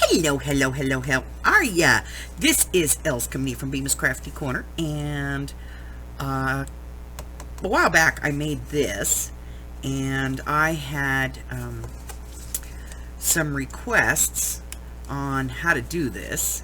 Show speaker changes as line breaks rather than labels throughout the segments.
Hello, hello, hello, how are ya? This is Els coming from Bemis Crafty Corner, and a while back I made this, and I had some requests on how to do this,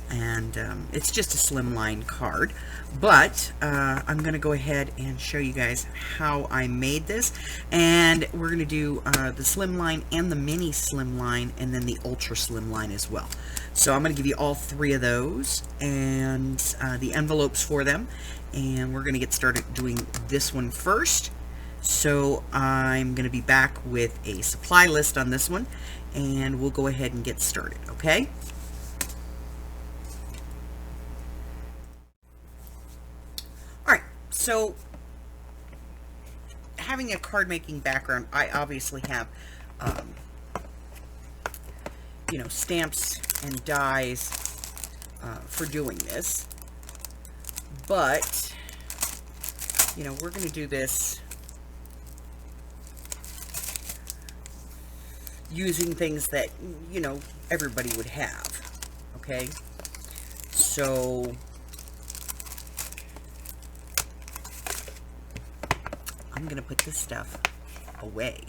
and it's just a slimline card, but I'm going to go ahead and show you guys how I made this, and we're going to do the slimline and the mini slimline, and then the ultra slimline as well. So I'm going to give you all three of those and the envelopes for them, and we're going to get started doing this one first. So I'm going to be back with a supply list on this one, and we'll go ahead and get started, okay? Alright, so having a card making background, I obviously have stamps and dies for doing this, but we're going to do this using things that everybody would have. Okay, so I'm going to put this stuff away.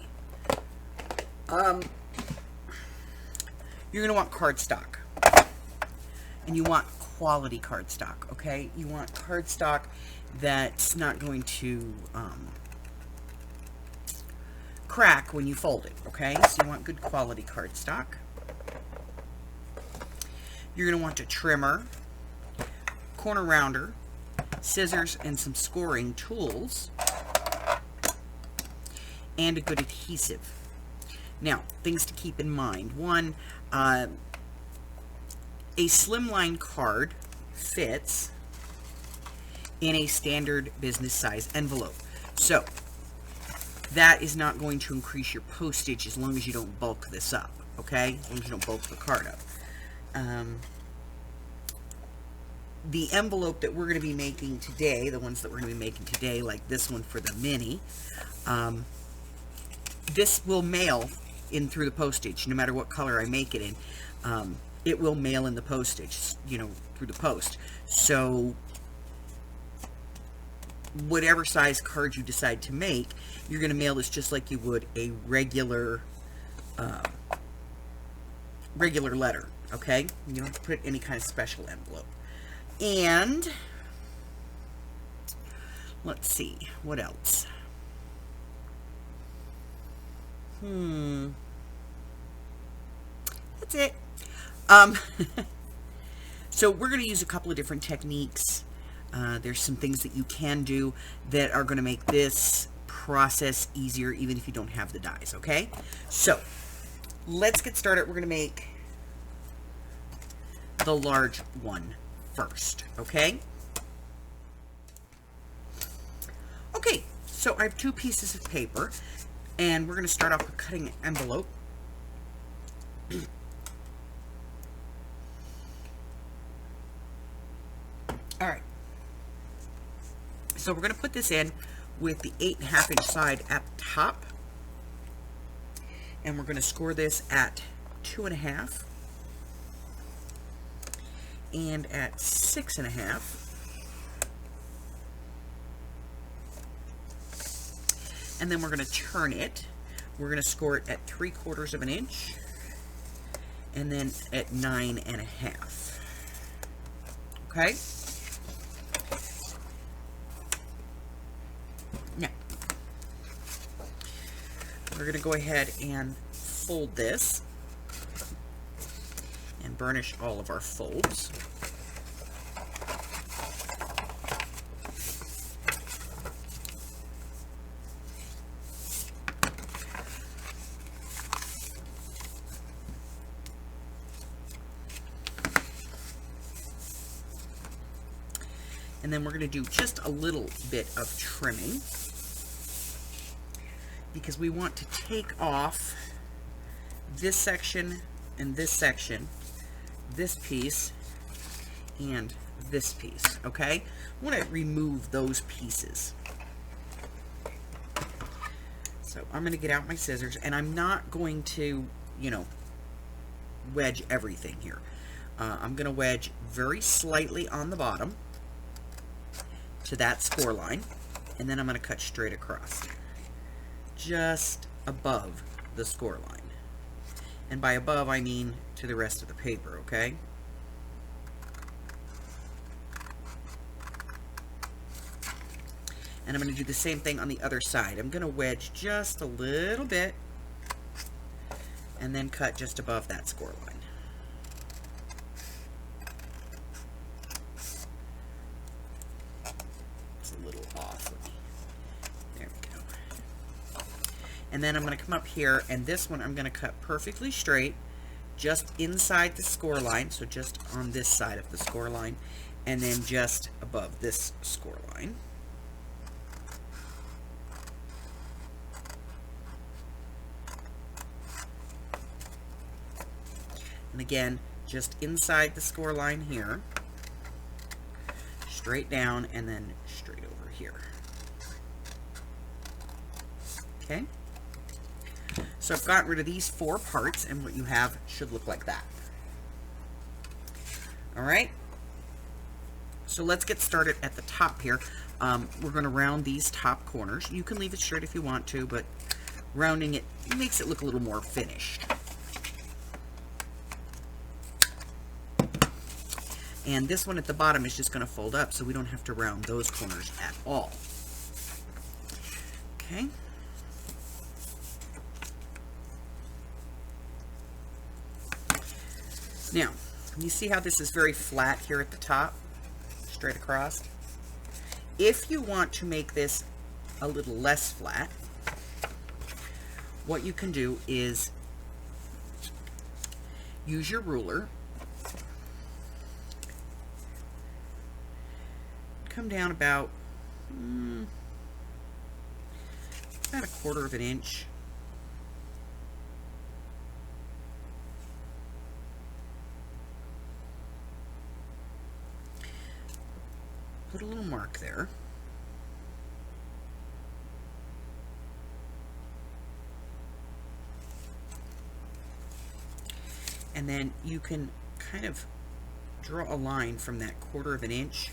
You're going to want cardstock, and you want quality cardstock, okay? You want cardstock that's not going to crack when you fold it, okay? So you want good quality cardstock. You're going to want a trimmer, corner rounder, scissors, and some scoring tools, and a good adhesive. Now, things to keep in mind. One, a slimline card fits in a standard business size envelope. So, that is not going to increase your postage as long as you don't bulk this up, okay? As long as you don't bulk the card up. The envelope that we're going to be making today, the ones that we're going to be making today, like this one for the mini, this will mail in through the postage, no matter what color I make it in. It will mail in the postage, through the post. So whatever size card you decide to make, you're going to mail this just like you would a regular letter, okay? You don't have to put any kind of special envelope. And let's see, what else? That's it. So we're going to use a couple of different techniques. There's some things that you can do that are going to make this process easier, even if you don't have the dies, okay? So let's get started. We're going to make the large one first, okay? Okay, so I have two pieces of paper, and we're going to start off with cutting an envelope. Alright, so we're going to put this in with the 8.5 inch side at the top, and we're going to score this at 2.5 and at 6.5, and then we're going to turn it. We're going to score it at 3/4 of an inch, and then at 9.5. Okay. Now, we're going to go ahead and fold this and burnish all of our folds. And then we're going to do just a little bit of trimming, because we want to take off this section and this section, this piece and this piece, okay? I want to remove those pieces. So I'm going to get out my scissors, and I'm not going to, wedge everything here. I'm going to wedge very slightly on the bottom to that score line, and then I'm going to cut straight across, just above the score line. And by above, I mean to the rest of the paper, okay? And I'm going to do the same thing on the other side. I'm going to wedge just a little bit and then cut just above that score line. It's a little off. There we go. And then I'm going to come up here, and this one I'm going to cut perfectly straight, just inside the score line, so just on this side of the score line, and then just above this score line. And again, just inside the score line here, straight down, and then straight over here. Okay? So I've gotten rid of these 4 parts, and what you have should look like that. Alright? So let's get started at the top here. We're going to round these top corners. You can leave it straight if you want to, but rounding it makes it look a little more finished. And this one at the bottom is just going to fold up, so we don't have to round those corners at all. Okay. Now, you see how this is very flat here at the top, straight across? If you want to make this a little less flat, what you can do is use your ruler, come down about a 1/4 of an inch. Put a little mark there. And then you can kind of draw a line from that 1/4 of an inch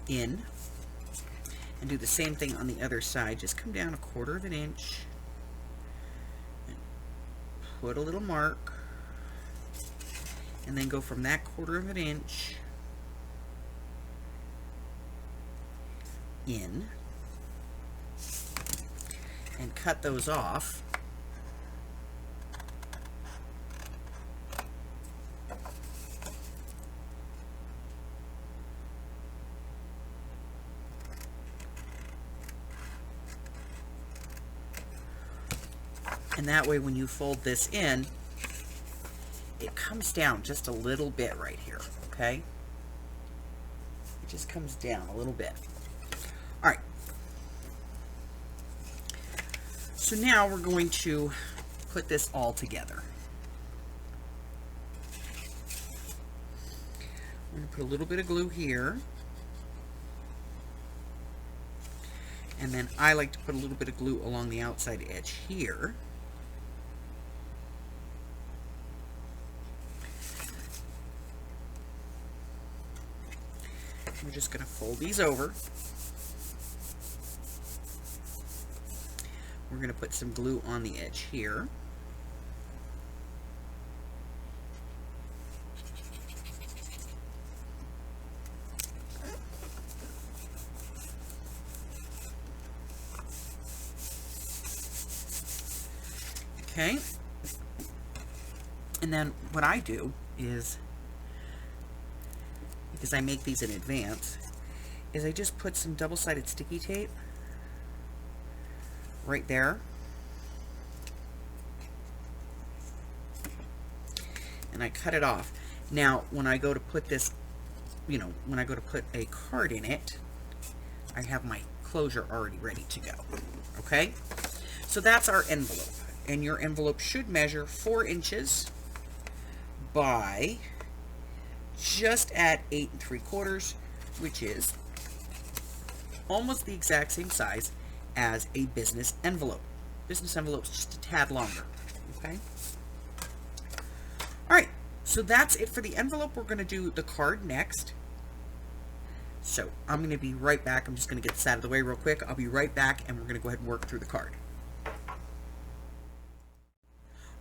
in, and do the same thing on the other side. Just come down a 1/4 of an inch and put a little mark, and then go from that 1/4 of an inch in and cut those off. And that way, when you fold this in, it comes down just a little bit right here, okay? It just comes down a little bit. All right. So now we're going to put this all together. I'm going to put a little bit of glue here. And then I like to put a little bit of glue along the outside edge here. We're just going to fold these over. We're going to put some glue on the edge here. Okay. And then what I do is, because I make these in advance, is I just put some double-sided sticky tape right there, and I cut it off. Now when I go to put this, when I go to put a card in it, I have my closure already ready to go. Okay, so that's our envelope, and your envelope should measure 4 inches by just at 8 3/4, which is almost the exact same size as a business envelope. Business envelope's just a tad longer. Okay. All right, so that's it for the envelope. We're going to do the card next. So I'm going to be right back. I'm just going to get this out of the way real quick. I'll be right back, and we're going to go ahead and work through the card.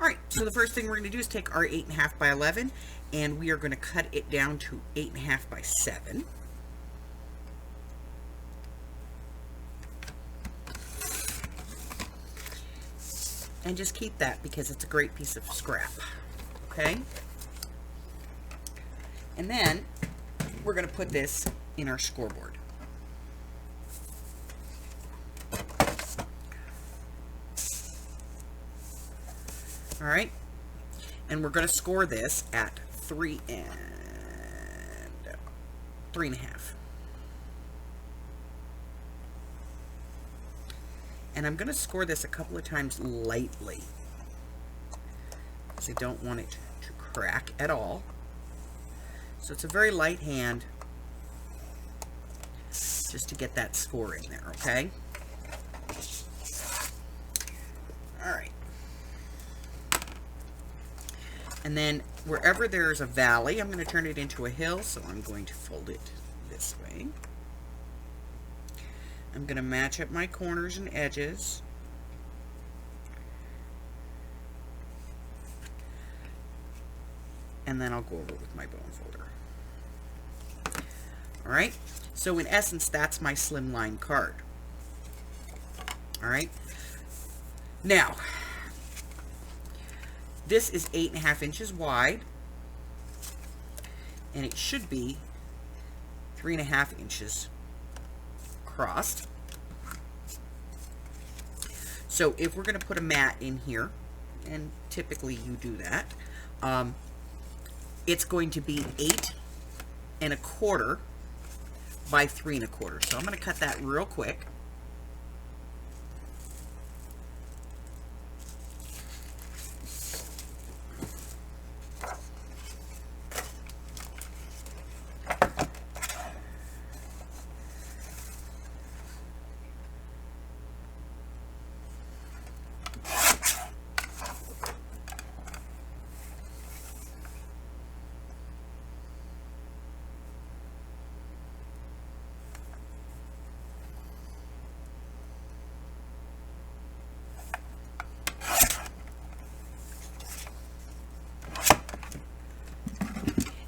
All right, so the first thing we're going to do is take our 8.5 by 11, and we are going to cut it down to 8.5 by 7. And just keep that because it's a great piece of scrap. Okay? And then we're going to put this in our scoreboard. All right? And we're going to score this at 3 and 3.5. And I'm going to score this a couple of times lightly, because I don't want it to crack at all. So it's a very light hand, just to get that score in there, okay? All right. And then wherever there's a valley, I'm going to turn it into a hill, so I'm going to fold it this way. I'm going to match up my corners and edges. And then I'll go over it with my bone folder. Alright, so in essence, that's my Slimline card. Alright, now, this is 8.5 inches wide, and it should be 3.5 inches crossed. So if we're going to put a mat in here, and typically you do that, it's going to be 8.25 by 3.25. So I'm going to cut that real quick.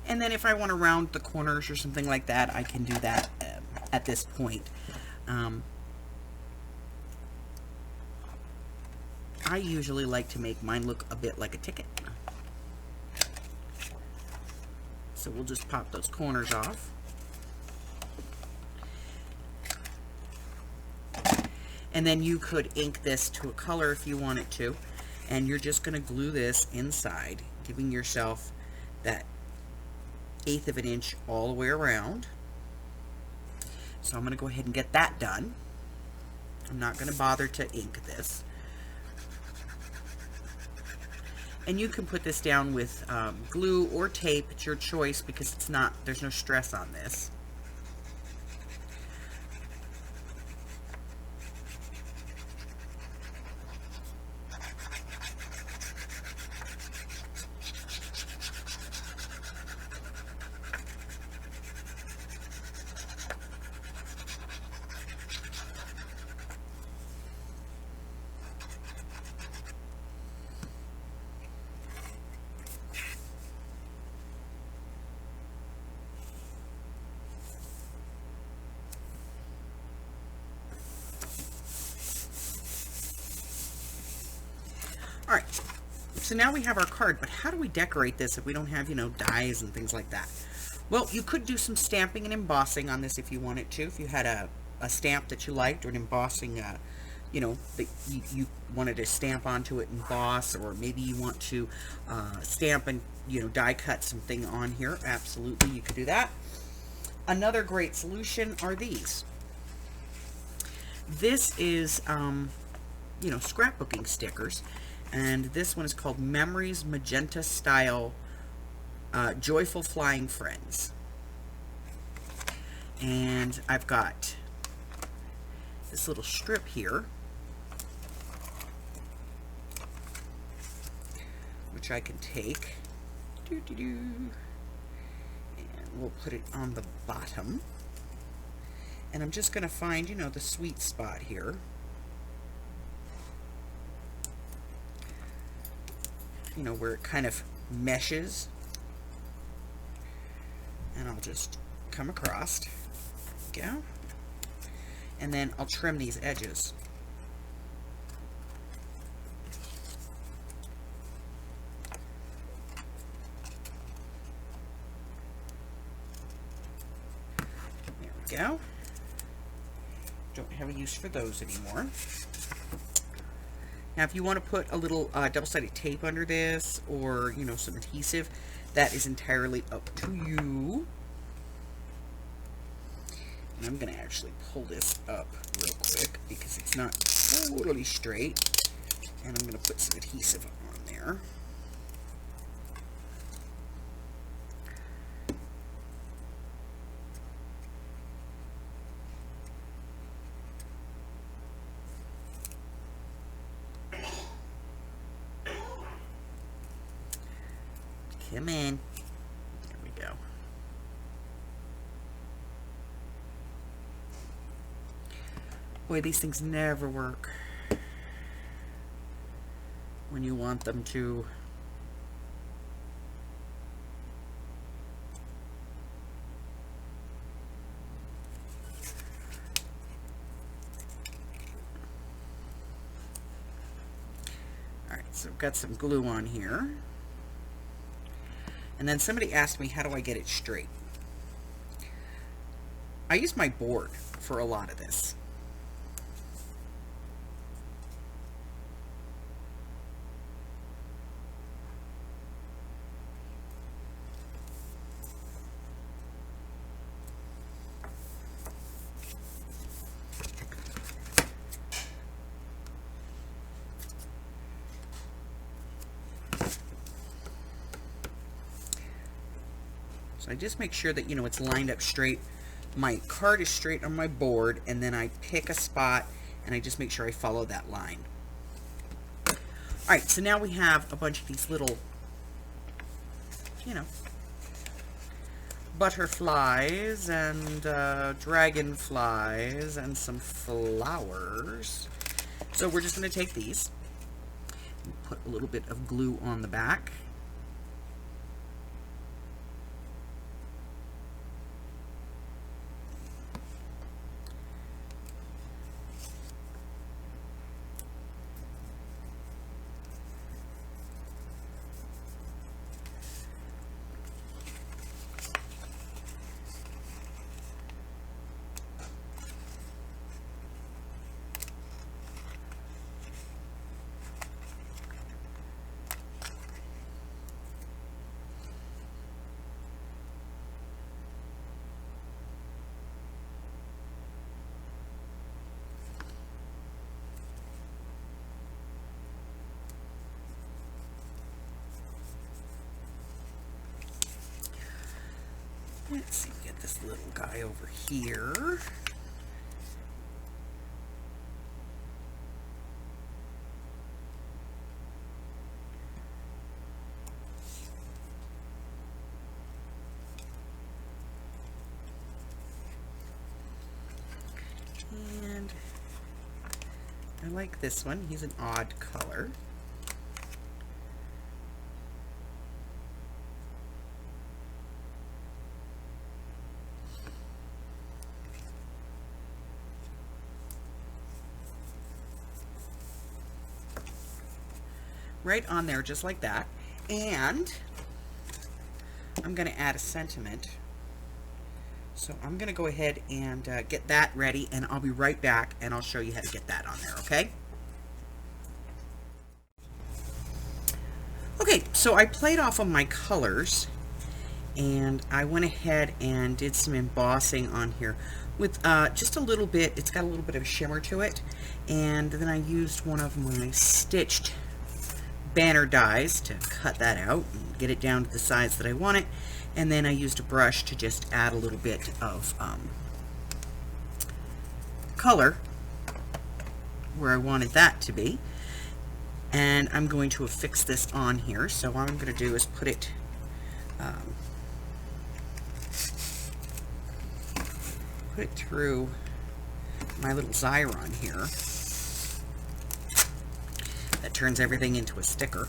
And then if I want to round the corners or something like that, I can do that at this point. I usually like to make mine look a bit like a ticket. So we'll just pop those corners off. And then you could ink this to a color if you wanted to. And you're just going to glue this inside, giving yourself that 1/8 of an inch all the way around. So I'm going to go ahead and get that done. I'm not going to bother to ink this. And you can put this down with glue or tape. It's your choice because it's not, there's no stress on this. Alright, so now we have our card, but how do we decorate this if we don't have, you know, dies and things like that? Well, you could do some stamping and embossing on this if you wanted to. If you had a stamp that you liked, or an embossing, you know, that you wanted to stamp onto it, emboss, or maybe you want to stamp and, you know, die cut something on here. Absolutely, you could do that. Another great solution are these. This is, you know, scrapbooking stickers. And this one is called Memories Magenta Style Joyful Flying Friends. And I've got this little strip here. which I can take. And we'll put it on the bottom. And I'm just going to find, you know, the sweet spot here. You know, where it kind of meshes. And I'll just come across. Go. And then I'll trim these edges. There we go. Don't have a use for those anymore. Now, if you want to put a little double-sided tape under this, or, you know, some adhesive, that is entirely up to you. And I'm going to actually pull this up real quick because it's not totally straight. And I'm going to put some adhesive on there. Come in. There we go. Boy, these things never work when you want them to. Alright, so I've got some glue on here. And then somebody asked me, how do I get it straight? I use my board for a lot of this. So I just make sure that, you know, it's lined up straight. My card is straight on my board, and then I pick a spot and I just make sure I follow that line. Alright, so now we have a bunch of these little, you know, butterflies and dragonflies and some flowers. So we're just going to take these and put a little bit of glue on the back. Let's see, get this little guy over here. And I like this one. He's an odd color. Right on there, just like that. And I'm going to add a sentiment. So I'm going to go ahead and get that ready, and I'll be right back, and I'll show you how to get that on there, okay? Okay, so I played off of my colors, and I went ahead and did some embossing on here with just a little bit. It's got a little bit of a shimmer to it, and then I used one of my stitched banner dies to cut that out and get it down to the size that I want it, and then I used a brush to just add a little bit of color where I wanted that to be. And I'm going to affix this on here. So what I'm going to do is put it through my little Xyron here. That turns everything into a sticker.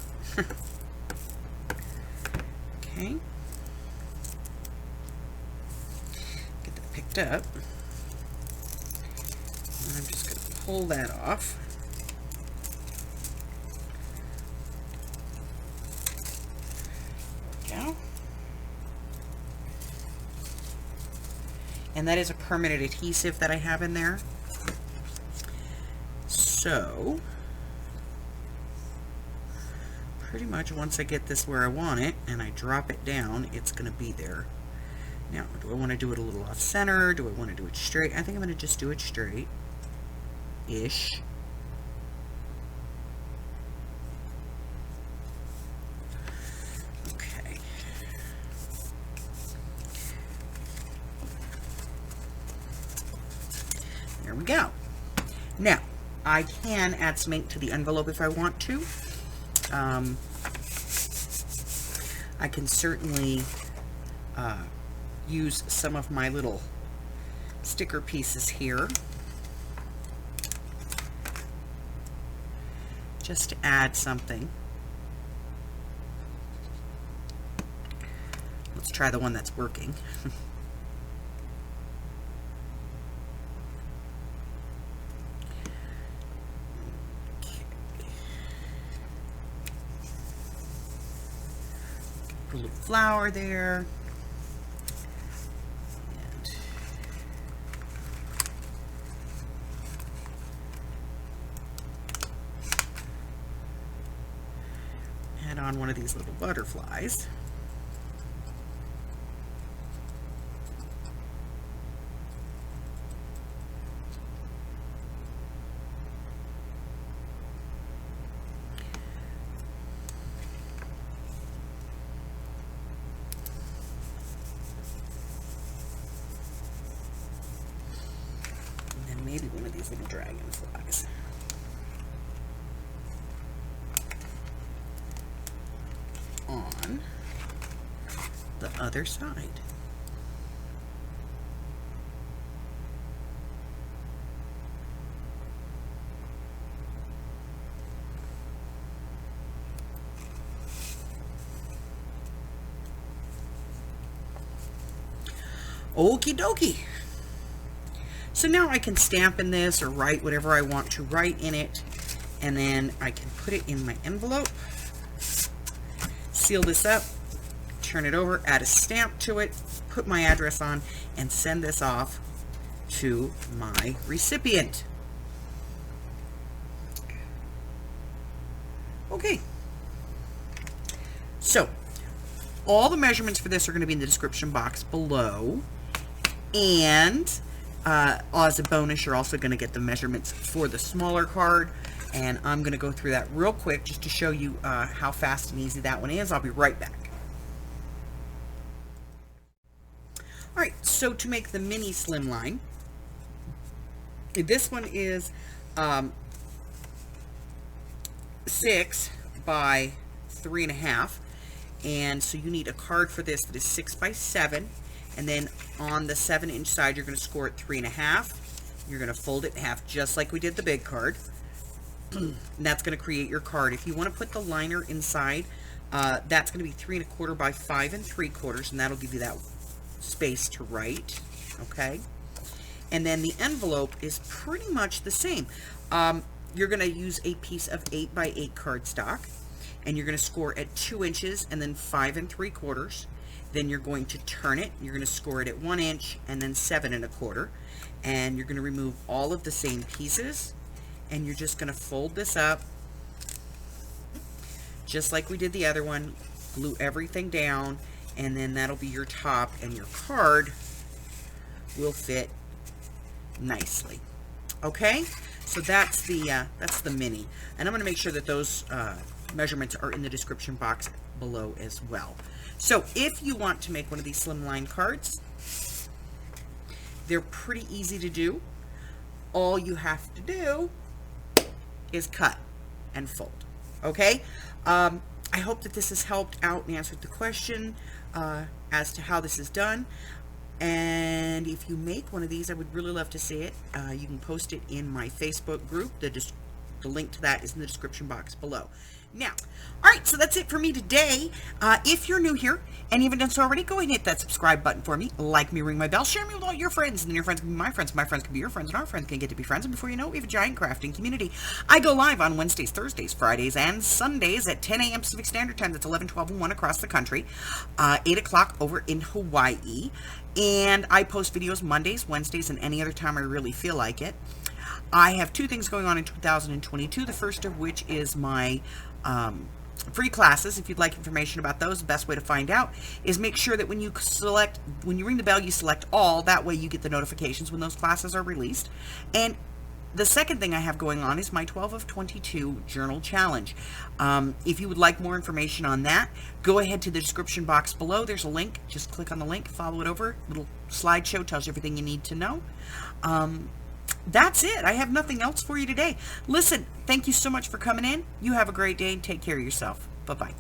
Okay. Get that picked up. And I'm just going to pull that off. There we go. And that is a permanent adhesive that I have in there. So, pretty much once I get this where I want it and I drop it down, it's going to be there. Now, do I want to do it a little off center? Do I want to do it straight? I think I'm going to just do it straight-ish. Okay. There we go. Now, I can add some ink to the envelope if I want to. I can certainly use some of my little sticker pieces here just to add something. Let's try the one that's working. Put a little flower there. And add on one of these little butterflies. Maybe one of these little dragonflies. On the other side. Okie dokie. So now I can stamp in this or write whatever I want to write in it, and then I can put it in my envelope, seal this up, turn it over, add a stamp to it, put my address on, and send this off to my recipient. Okay. So, all the measurements for this are going to be in the description box below, and as a bonus, you're also going to get the measurements for the smaller card, and I'm going to go through that real quick just to show you how fast and easy that one is. I'll be right back. Alright, so to make the mini Slimline, this one is 6 by 3.5, and so you need a card for this that is 6 by 7. And then on the 7-inch side, you're going to score it 3.5. You're going to fold it in half, just like we did the big card. And that's going to create your card. If you want to put the liner inside, that's going to be 3.25 by 5 3/4, and that'll give you that space to write. Okay. And then the envelope is pretty much the same. You're going to use a piece of 8 by 8 cardstock, and you're going to score at 2 inches and then 5 3/4. Then you're going to turn it, you're going to score it at 1 inch and then 7 1/4, and you're going to remove all of the same pieces, and you're just going to fold this up just like we did the other one, glue everything down, and then that'll be your top, and your card will fit nicely. Okay, so that's the mini, and I'm going to make sure that those measurements are in the description box below as well. So if you want to make one of these Slimline cards, they're pretty easy to do. All you have to do is cut and fold. Okay? I hope that this has helped out and answered the question as to how this is done. And if you make one of these, I would really love to see it. You can post it in my Facebook group. The link to that is in the description box below. Now, all right, so that's it for me today. If you're new here and you haven't done so already, go ahead and hit that subscribe button for me. Like me, ring my bell, share me with all your friends, and then your friends can be my friends can be your friends, and our friends can get to be friends. And before you know it, we have a giant crafting community. I go live on Wednesdays, Thursdays, Fridays, and Sundays at 10 a.m. Pacific Standard Time. That's 11, 12, and 1 across the country. 8 o'clock over in Hawaii. And I post videos Mondays, Wednesdays, and any other time I really feel like it. I have two things going on in 2022. The first of which is my free classes. If you'd like information about those, the best way to find out is make sure that when you ring the bell, you select all. That way you get the notifications when those classes are released. And the second thing I have going on is my 12 of 22 journal challenge. If you would like more information on that, go ahead to the description box below. There's a link. Just click on the link, follow it over. Little slideshow tells you everything you need to know. That's it. I have nothing else for you today. Listen, thank you so much for coming in. You have a great day and take care of yourself. Bye-bye.